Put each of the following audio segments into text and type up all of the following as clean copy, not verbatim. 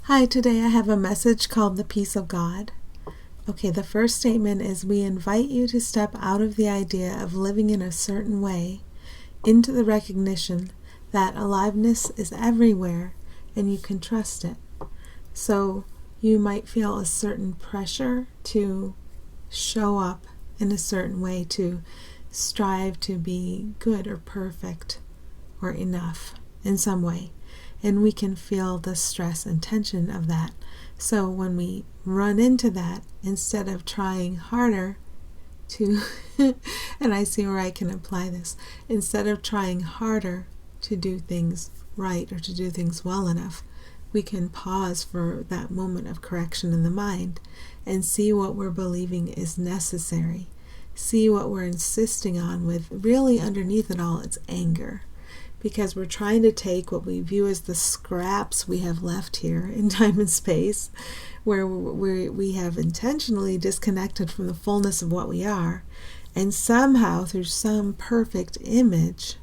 Hi, today I have a message called the Peace of God. Okay, the first statement is we invite you to step out of the idea of living in a certain way into the recognition that aliveness is everywhere and you can trust it. So you might feel a certain pressure to show up in a certain way, to strive to be good or perfect or enough in some way. And we can feel the stress and tension of that. So when we run into that, instead of trying harder to, and I see where I can apply this, instead of trying harder to do things right or to do things well enough, we can pause for that moment of correction in the mind and see what we're believing is necessary. See what we're insisting on with really underneath it all, it's anger. Because we're trying to take what we view as the scraps we have left here in time and space, where we have intentionally disconnected from the fullness of what we are, and somehow through some perfect image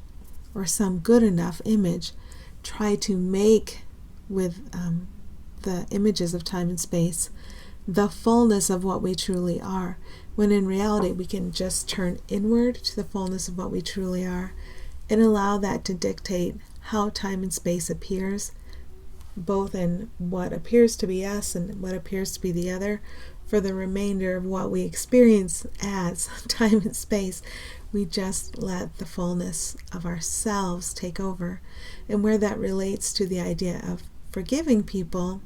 or some good enough image, try to make with the images of time and space the fullness of what we truly are, when in reality we can just turn inward to the fullness of what we truly are and allow that to dictate how time and space appears, both in what appears to be us and what appears to be the other. For the remainder of what we experience as time and space, we just let the fullness of ourselves take over. And where that relates to the idea of forgiving people,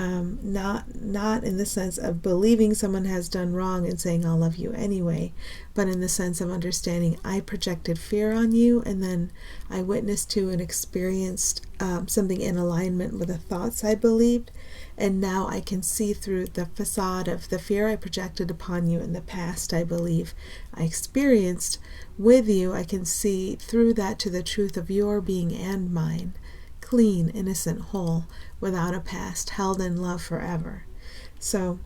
not in the sense of believing someone has done wrong and saying I'll love you anyway, but in the sense of understanding I projected fear on you, and then I witnessed to and experienced something in alignment with the thoughts I believed, and now I can see through the facade of the fear I projected upon you in the past I believe I experienced with you. I can see through that to the truth of your being and mine, clean, innocent, whole, without a past, held in love forever. So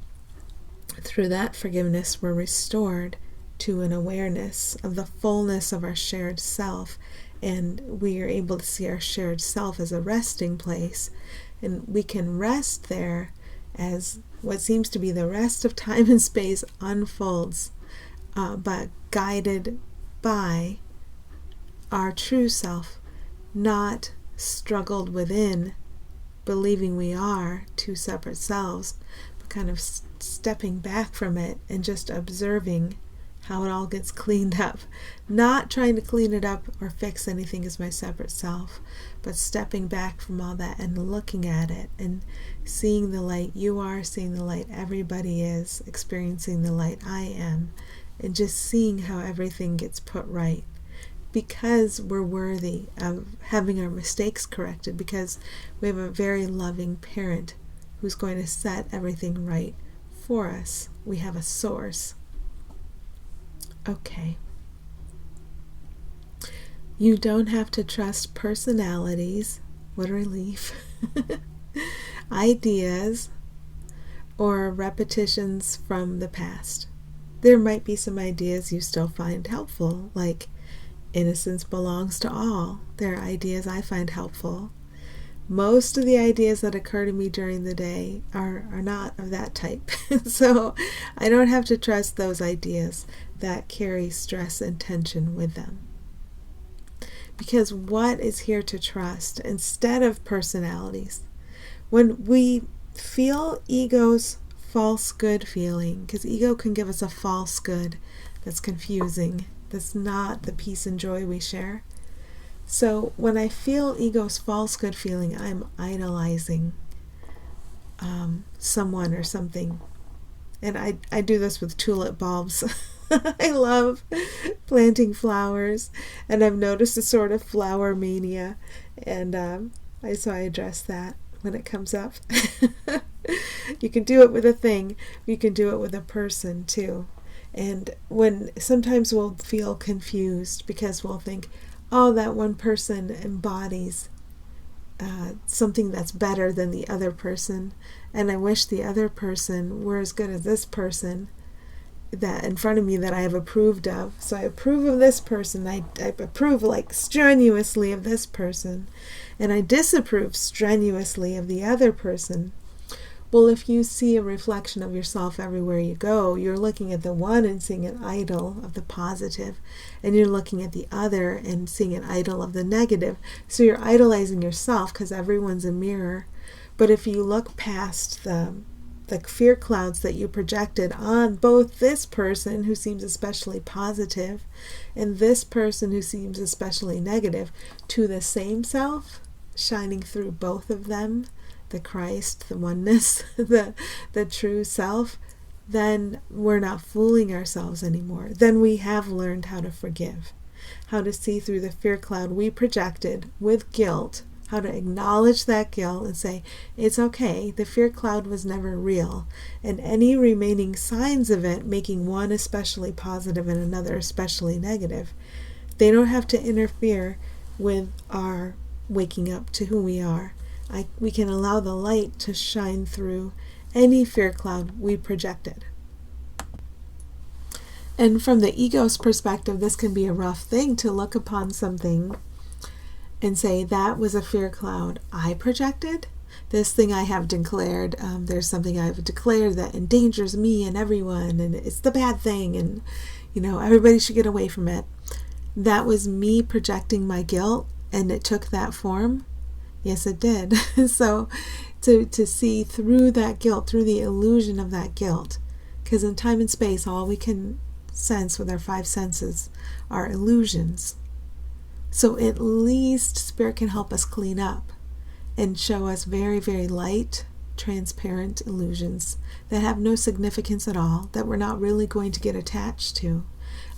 through that forgiveness, we're restored to an awareness of the fullness of our shared self, and we are able to see our shared self as a resting place, and we can rest there as what seems to be the rest of time and space unfolds, but guided by our true self, not struggled within, believing we are two separate selves, but kind of stepping back from it and just observing how it all gets cleaned up. Not trying to clean it up or fix anything as my separate self, but stepping back from all that and looking at it and seeing the light you are, seeing the light everybody is, experiencing the light I am, and just seeing how everything gets put right. Because we're worthy of having our mistakes corrected, because we have a very loving parent who's going to set everything right for us. We have a source. Okay. You don't have to trust personalities, what a relief, ideas, or repetitions from the past. There might be some ideas you still find helpful, like innocence belongs to all. There are ideas I find helpful. Most of the ideas that occur to me during the day are not of that type. So I don't have to trust those ideas that carry stress and tension with them. Because what is here to trust instead of personalities? When we feel ego's false good feeling, because ego can give us a false good that's confusing, that's not the peace and joy we share. So when I feel ego's false good feeling, I'm idolizing someone or something. And I do this with tulip bulbs. I love planting flowers, and I've noticed a sort of flower mania, and so I address that when it comes up. You can do it with a thing, you can do it with a person too. And when sometimes we'll feel confused because we'll think, oh, that one person embodies something that's better than the other person, and I wish the other person were as good as this person that in front of me that I have approved of. So I approve of this person, I approve like strenuously of this person, and I disapprove strenuously of the other person. Well, if you see a reflection of yourself everywhere you go, you're looking at the one and seeing an idol of the positive, and you're looking at the other and seeing an idol of the negative. So you're idolizing yourself because everyone's a mirror. But if you look past the fear clouds that you projected on both this person who seems especially positive and this person who seems especially negative to the same self, shining through both of them, the Christ, the oneness, the true self, then we're not fooling ourselves anymore. Then we have learned how to forgive, how to see through the fear cloud we projected with guilt, how to acknowledge that guilt and say, it's okay, the fear cloud was never real, and any remaining signs of it, making one especially positive and another especially negative, they don't have to interfere with our waking up to who we are. We can allow the light to shine through any fear cloud we projected. And from the ego's perspective, this can be a rough thing to look upon something and say, that was a fear cloud I projected. This thing I have declared, there's something I've declared that endangers me and everyone, and it's the bad thing, and everybody should get away from it. That was me projecting my guilt, and it took that form. Yes, it did. So to see through that guilt, through the illusion of that guilt, because in time and space, all we can sense with our five senses are illusions. So at least Spirit can help us clean up and show us very, very light, transparent illusions that have no significance at all, that we're not really going to get attached to.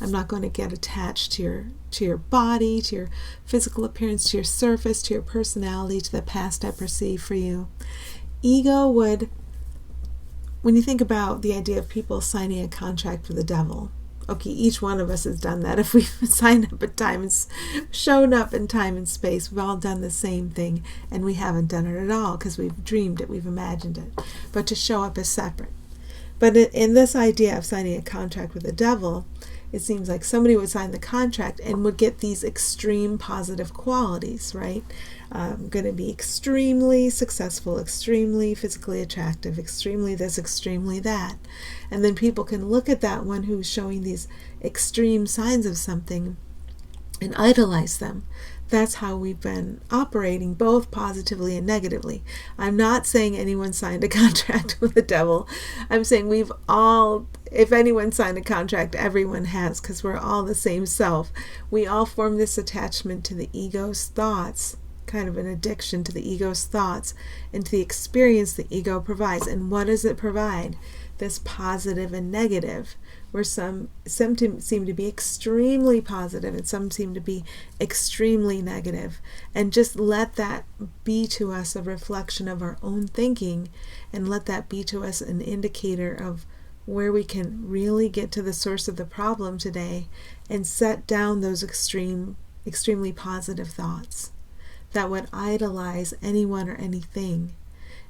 I'm not going to get attached to your body, to your physical appearance, to your surface, to your personality, to the past I perceive for you. Ego would, when you think about the idea of people signing a contract with the devil, okay, each one of us has done that. If we've signed up at time and shown up in time and space, we've all done the same thing, and we haven't done it at all because we've dreamed it, we've imagined it. But to show up is separate. But in this idea of signing a contract with the devil, it seems like somebody would sign the contract and would get these extreme positive qualities, right? Going to be extremely successful, extremely physically attractive, extremely this, extremely that. And then people can look at that one who's showing these extreme signs of something and idolize them. That's how we've been operating, both positively and negatively. I'm not saying anyone signed a contract with the devil. I'm saying we've all, if anyone signed a contract, everyone has, because we're all the same self. We all form this attachment to the ego's thoughts, kind of an addiction to the ego's thoughts and to the experience the ego provides. And what does it provide? This positive and negative, where some seem to be extremely positive and some seem to be extremely negative. And just let that be to us a reflection of our own thinking, and let that be to us an indicator of where we can really get to the source of the problem today and set down those extremely positive thoughts that would idolize anyone or anything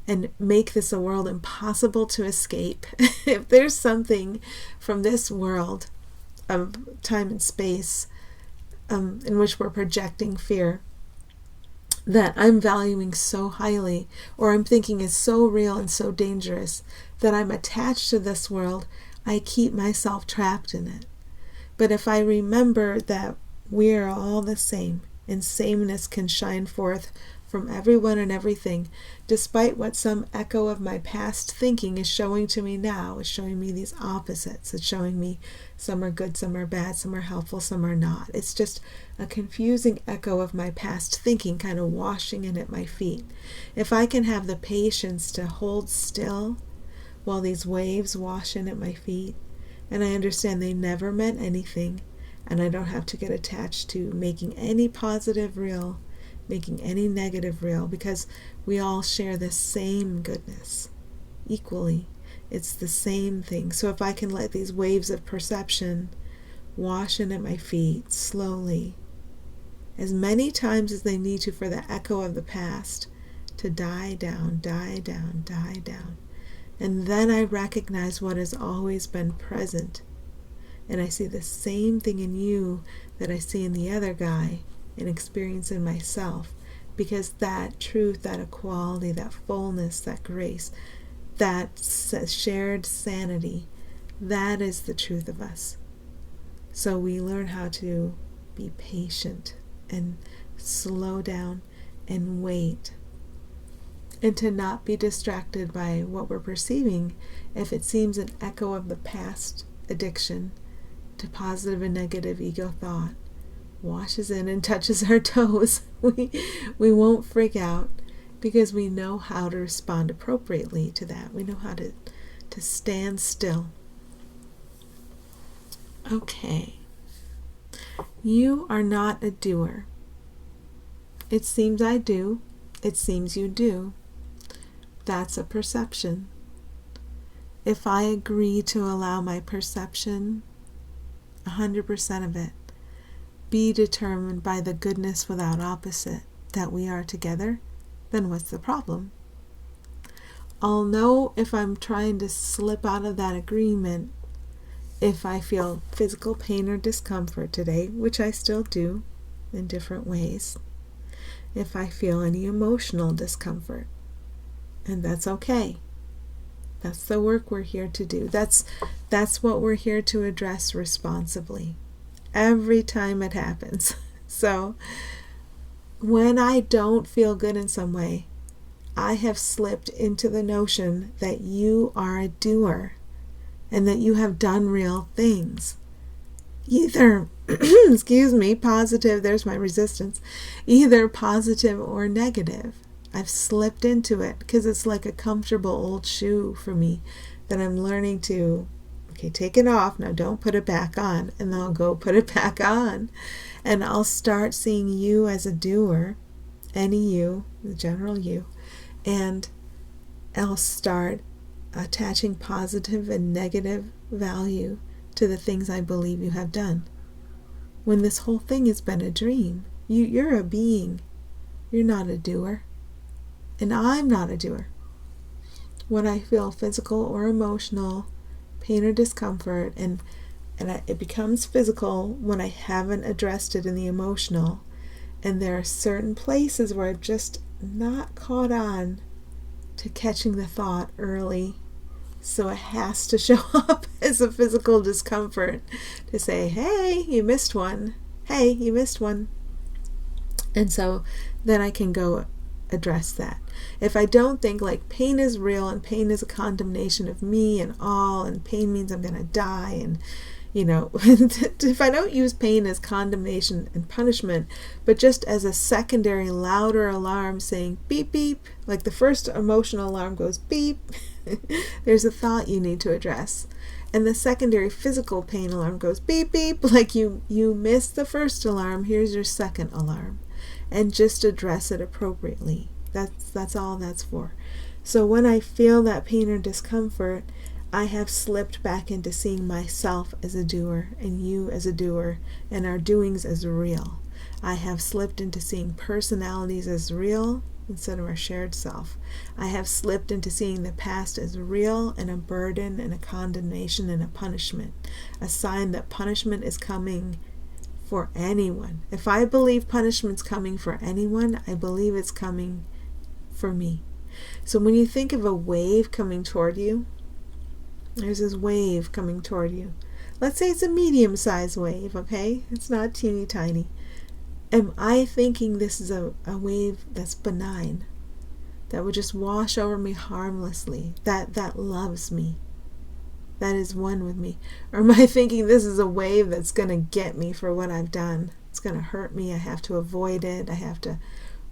and make this a world impossible to escape. If there's something from this world of time and space in which we're projecting fear that I'm valuing so highly, or I'm thinking is so real and so dangerous, that I'm attached to this world, I keep myself trapped in it. But if I remember that we are all the same, and sameness can shine forth from everyone and everything, despite what some echo of my past thinking is showing to me now. It's showing me these opposites. It's showing me some are good, some are bad, some are helpful, some are not. It's just a confusing echo of my past thinking kind of washing in at my feet. If I can have the patience to hold still while these waves wash in at my feet, and I understand they never meant anything, and I don't have to get attached to making any positive real, making any negative real, because we all share the same goodness equally. It's the same thing. So if I can let these waves of perception wash in at my feet slowly, as many times as they need to for the echo of the past to die down, die down, die down. And then I recognize what has always been present. And I see the same thing in you that I see in the other guy and experience in myself. because that truth, that equality, that fullness, that grace, that shared sanity, that is the truth of us. So we learn how to be patient and slow down and wait, and to not be distracted by what we're perceiving if it seems an echo of the past addiction to positive and negative ego thought washes in and touches our toes. We won't freak out because we know how to respond appropriately to that. We know how to stand still. Okay. You are not a doer. It seems I do. It seems you do. That's a perception. If I agree to allow my perception, 100% of it, be determined by the goodness without opposite, that we are together, then what's the problem? I'll know if I'm trying to slip out of that agreement if I feel physical pain or discomfort today, which I still do in different ways. If I feel any emotional discomfort, and that's okay. That's the work we're here to do. That's what we're here to address responsibly every time it happens. So when I don't feel good in some way, I have slipped into the notion that you are a doer and that you have done real things. Either, positive, there's my resistance, either positive or negative. I've slipped into it because it's like a comfortable old shoe for me that I'm learning to, take it off. Now don't put it back on. And then I'll go put it back on. And I'll start seeing you as a doer, any you, the general you. And I'll start attaching positive and negative value to the things I believe you have done. When this whole thing has been a dream. You're a being. You're not a doer. And I'm not a doer. When I feel physical or emotional pain or discomfort, and it becomes physical when I haven't addressed it in the emotional, and there are certain places where I've just not caught on to catching the thought early, so it has to show up as a physical discomfort to say, hey, you missed one. Hey, you missed one. And so then I can go address that. If I don't think like pain is real and pain is a condemnation of me and all, and pain means I'm going to die, and if I don't use pain as condemnation and punishment, but just as a secondary louder alarm saying beep beep, like the first emotional alarm goes beep, there's a thought you need to address. And the secondary physical pain alarm goes beep beep, like you missed the first alarm, here's your second alarm. And just address it appropriately. That's all that's for. So when I feel that pain or discomfort, I have slipped back into seeing myself as a doer and you as a doer and our doings as real. I have slipped into seeing personalities as real instead of our shared self. I have slipped into seeing the past as real and a burden and a condemnation and a punishment, a sign that punishment is coming for anyone. If I believe punishment's coming for anyone, I believe it's coming for me. So when you think of a wave coming toward you, there's this wave coming toward you. Let's say it's a medium-sized wave, okay? It's not teeny tiny. Am I thinking this is a wave that's benign, that would just wash over me harmlessly, that loves me, that is one with me? Or am I thinking this is a wave that's going to get me for what I've done? It's going to hurt me. I have to avoid it.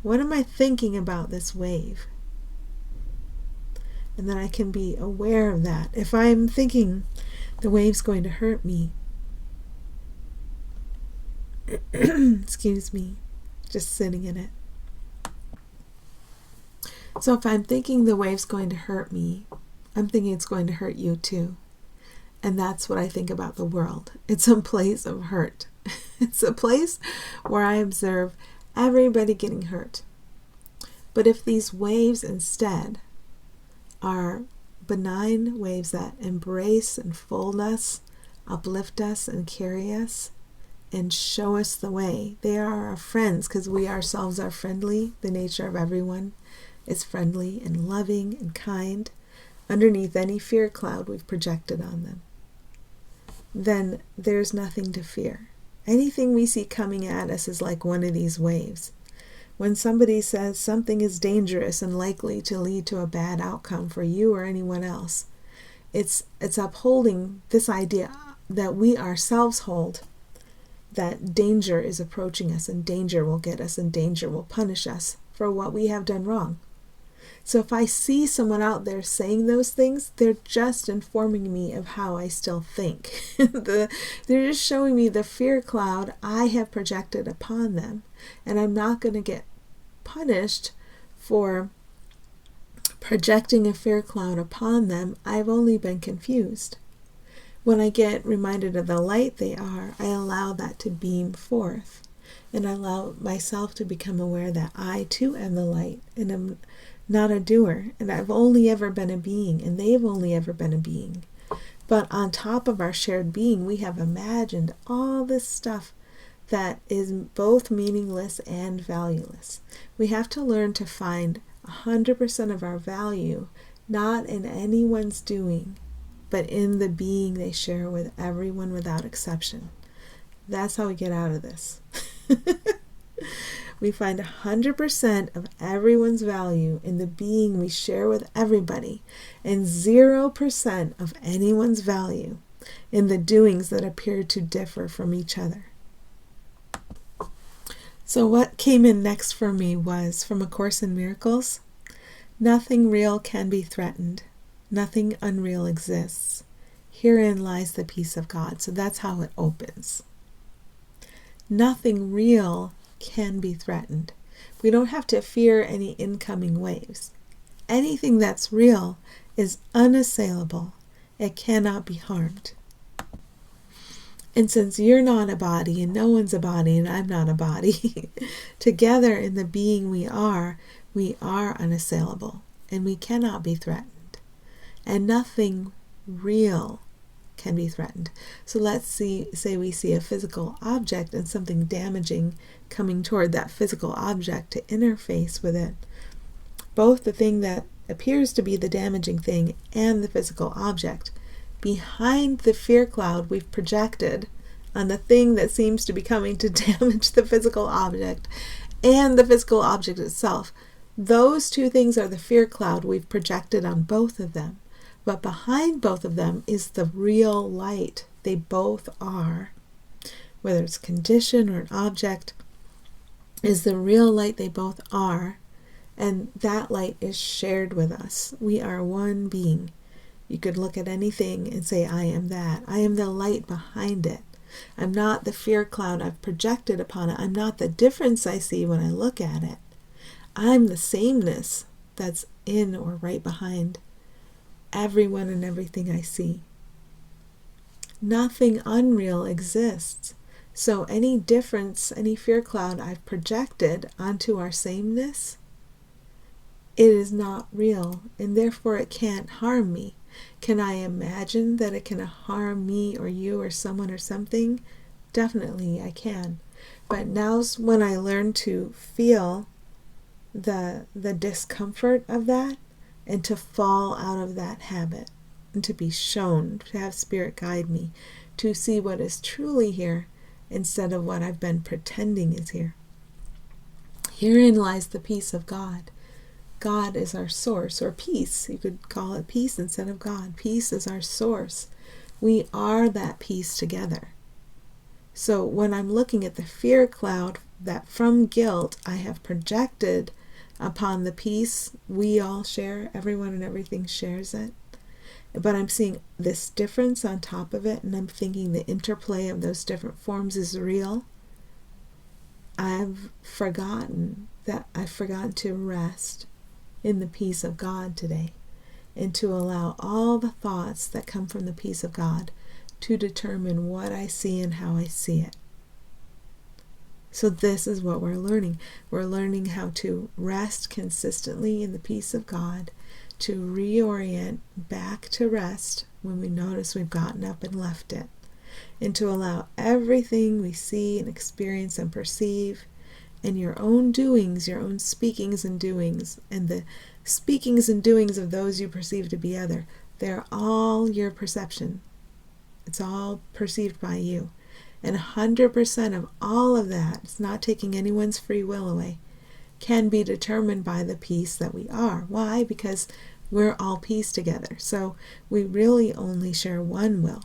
What am I thinking about this wave? And then I can be aware of that. If I'm thinking the wave's going to hurt me, excuse me, just sitting in it. So if I'm thinking the wave's going to hurt me, I'm thinking it's going to hurt you too. And that's what I think about the world. It's a place of hurt. It's a place where I observe everybody getting hurt. But if these waves instead are benign waves that embrace and fold us, uplift us, and carry us, and show us the way. They are our friends because we ourselves are friendly. The nature of everyone is friendly and loving and kind underneath any fear cloud we've projected on them. Then there's nothing to fear. Anything we see coming at us is like one of these waves. When somebody says something is dangerous and likely to lead to a bad outcome for you or anyone else, it's upholding this idea that we ourselves hold, that danger is approaching us and danger will get us and danger will punish us for what we have done wrong. So if I see someone out there saying those things, they're just informing me of how I still think. They're just showing me the fear cloud I have projected upon them. And I'm not going to get punished for projecting a fear cloud upon them. I've only been confused. When I get reminded of the light they are, I allow that to beam forth. And I allow myself to become aware that I too am the light and am not a doer, and I've only ever been a being, and they've only ever been a being. But on top of our shared being, we have imagined all this stuff that is both meaningless and valueless. We have to learn to find 100% of our value, not in anyone's doing, but in the being they share with everyone without exception. That's how we get out of this. We find 100% of everyone's value in the being we share with everybody, and 0% of anyone's value in the doings that appear to differ from each other. So what came in next for me was from A Course in Miracles. Nothing real can be threatened. Nothing unreal exists. Herein lies the peace of God. So that's how it opens. Nothing real can be threatened. We don't have to fear any incoming waves. Anything that's real is unassailable. It cannot be harmed. And since you're not a body and no one's a body and I'm not a body, together in the being we are unassailable and we cannot be threatened. And nothing real can be threatened. So let's say we see a physical object and something damaging coming toward that physical object to interface with it. Both the thing that appears to be the damaging thing and the physical object, behind the fear cloud we've projected on the thing that seems to be coming to damage the physical object and the physical object itself, those two things are the fear cloud we've projected on both of them. But behind both of them is the real light they both are. Whether it's condition or an object, is the real light they both are. And that light is shared with us. We are one being. You could look at anything and say, I am that. I am the light behind it. I'm not the fear cloud I've projected upon it. I'm not the difference I see when I look at it. I'm the sameness that's in or right behind everyone and everything I see. Nothing unreal exists. So any difference, any fear cloud I've projected onto our sameness, it is not real, and therefore it can't harm me. Can I imagine that it can harm me or you or someone or something? Definitely I can. But now's when I learn to feel the discomfort of that, and to fall out of that habit, and to be shown, to have Spirit guide me, to see what is truly here instead of what I've been pretending is here. Herein lies the peace of God. God is our source, or peace. You could call it peace instead of God. Peace is our source. We are that peace together. So when I'm looking at the fear cloud that from guilt I have projected upon the peace we all share, everyone and everything shares it, but I'm seeing this difference on top of it, and I'm thinking the interplay of those different forms is real, I've forgotten to rest in the peace of God today, and to allow all the thoughts that come from the peace of God to determine what I see and how I see it. So this is what we're learning. We're learning how to rest consistently in the peace of God, to reorient back to rest when we notice we've gotten up and left it, and to allow everything we see and experience and perceive, and your own doings, your own speakings and doings, and the speakings and doings of those you perceive to be other, they're all your perception. It's all perceived by you. And 100% of all of that, it's not taking anyone's free will away, can be determined by the peace that we are. Why? Because we're all peace together. So we really only share one will.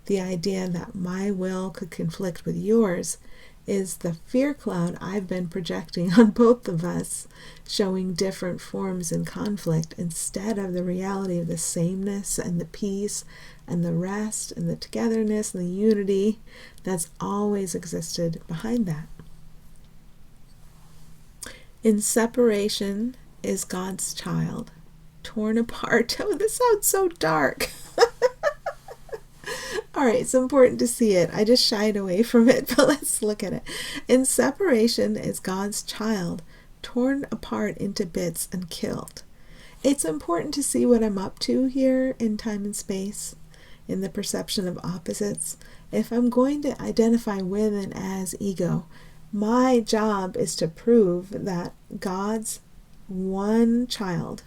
The idea that my will could conflict with yours is the fear cloud I've been projecting on both of us, showing different forms in conflict instead of the reality of the sameness and the peace and the rest and the togetherness and the unity that's always existed behind that. In separation is God's child, torn apart. Oh, this sounds so dark. All right, it's important to see it. I just shied away from it, but let's look at it. In separation is God's child, torn apart into bits and killed. It's important to see what I'm up to here in time and space, in the perception of opposites. If I'm going to identify with and as ego, my job is to prove that God's one child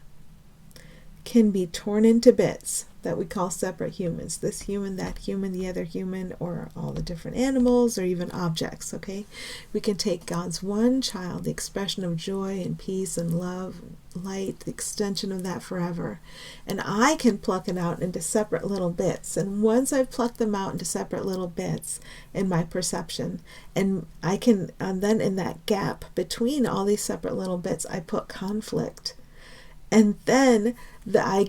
can be torn into bits that we call separate humans. This human, that human, the other human, or all the different animals, or even objects, okay? We can take God's one child, the expression of joy and peace and love, light, the extension of that forever, and I can pluck it out into separate little bits. And once I've plucked them out into separate little bits in my perception, and I can, then in that gap between all these separate little bits, I put conflict. And then I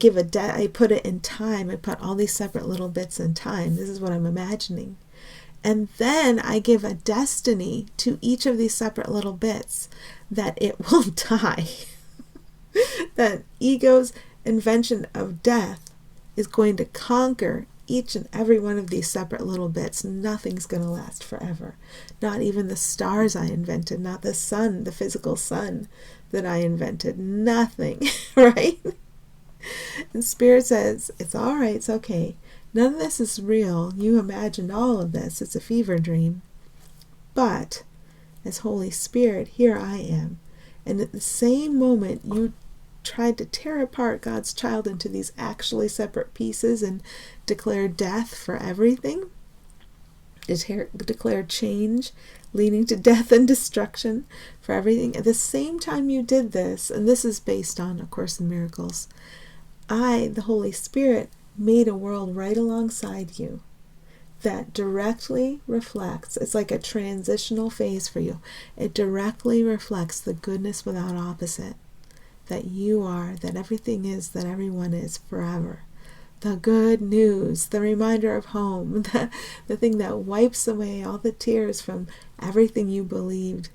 put it in time. I put all these separate little bits in time. This is what I'm imagining. And then I give a destiny to each of these separate little bits that it will die. That ego's invention of death is going to conquer each and every one of these separate little bits. Nothing's going to last forever. Not even the stars I invented, not the sun, the physical sun that I invented. Nothing, right? And Spirit says, it's all right, it's okay. None of this is real. You imagined all of this. It's a fever dream. But as Holy Spirit, here I am. And at the same moment you tried to tear apart God's child into these actually separate pieces and declare death for everything, declare change leading to death and destruction for everything. At the same time you did this, and this is based on A Course in Miracles, I, the Holy Spirit, made a world right alongside you that directly reflects, it's like a transitional phase for you. It directly reflects the goodness without opposite, that you are, that everything is, that everyone is forever. The good news, the reminder of home, the thing that wipes away all the tears from everything you believed,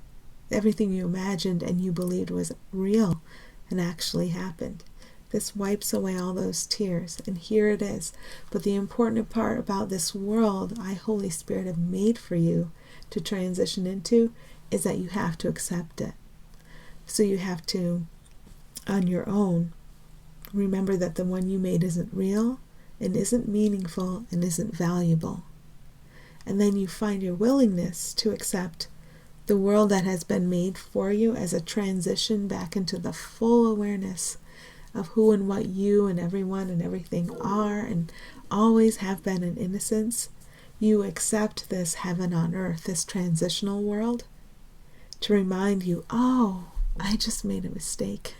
everything you imagined and you believed was real and actually happened. This wipes away all those tears, and here it is. But the important part about this world I, Holy Spirit, have made for you to transition into is that you have to accept it. So you have to, on your own, remember that the one you made isn't real and isn't meaningful and isn't valuable. And then you find your willingness to accept the world that has been made for you as a transition back into the full awareness of who and what you and everyone and everything are and always have been in innocence. You accept this heaven on earth, this transitional world, to remind you, oh, I just made a mistake,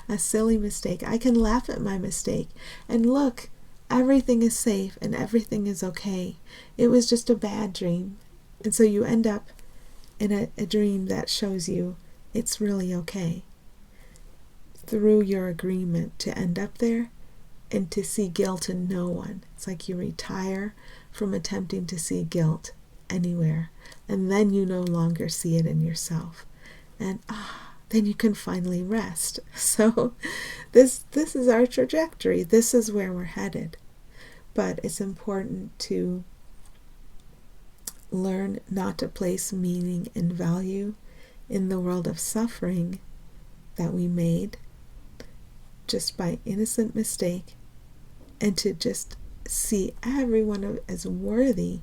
a silly mistake. I can laugh at my mistake. And look, everything is safe and everything is okay. It was just a bad dream. And so you end up in a dream that shows you it's really okay, through your agreement to end up there and to see guilt in no one. It's like you retire from attempting to see guilt anywhere, and then you no longer see it in yourself. And then you can finally rest. So this is our trajectory. This is where we're headed. But it's important to learn not to place meaning and value in the world of suffering that we made just by innocent mistake, and to just see everyone as worthy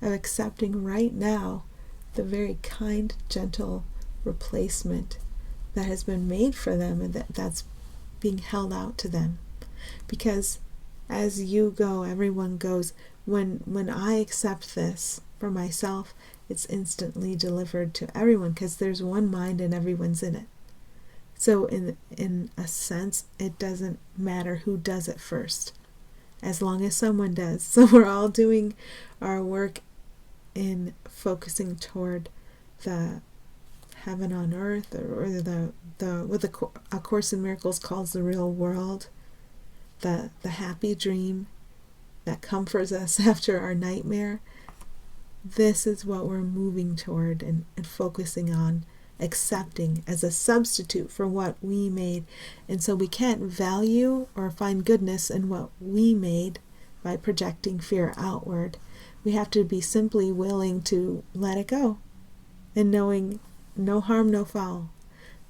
of accepting right now the very kind, gentle replacement that has been made for them and that's being held out to them. Because as you go, everyone goes. When I accept this for myself, it's instantly delivered to everyone because there's one mind and everyone's in it. So in a sense, it doesn't matter who does it first, as long as someone does. So we're all doing our work in focusing toward the heaven on earth, or the what A Course in Miracles calls the real world, the happy dream that comforts us after our nightmare. This is what we're moving toward and focusing on, accepting as a substitute for what we made. And so we can't value or find goodness in what we made by projecting fear outward. We have to be simply willing to let it go and knowing no harm, no foul.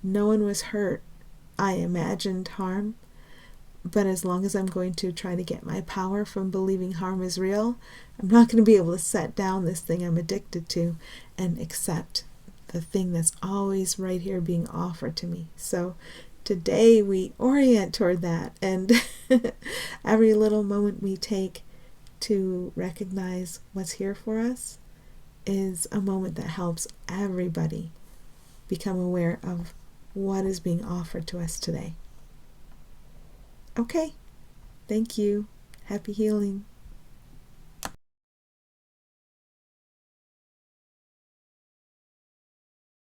No one was hurt. I imagined harm, but as long as I'm going to try to get my power from believing harm is real, I'm not going to be able to set down this thing I'm addicted to and accept the thing that's always right here being offered to me. So today we orient toward that, and every little moment we take to recognize what's here for us is a moment that helps everybody become aware of what is being offered to us today. Okay, thank you. Happy healing.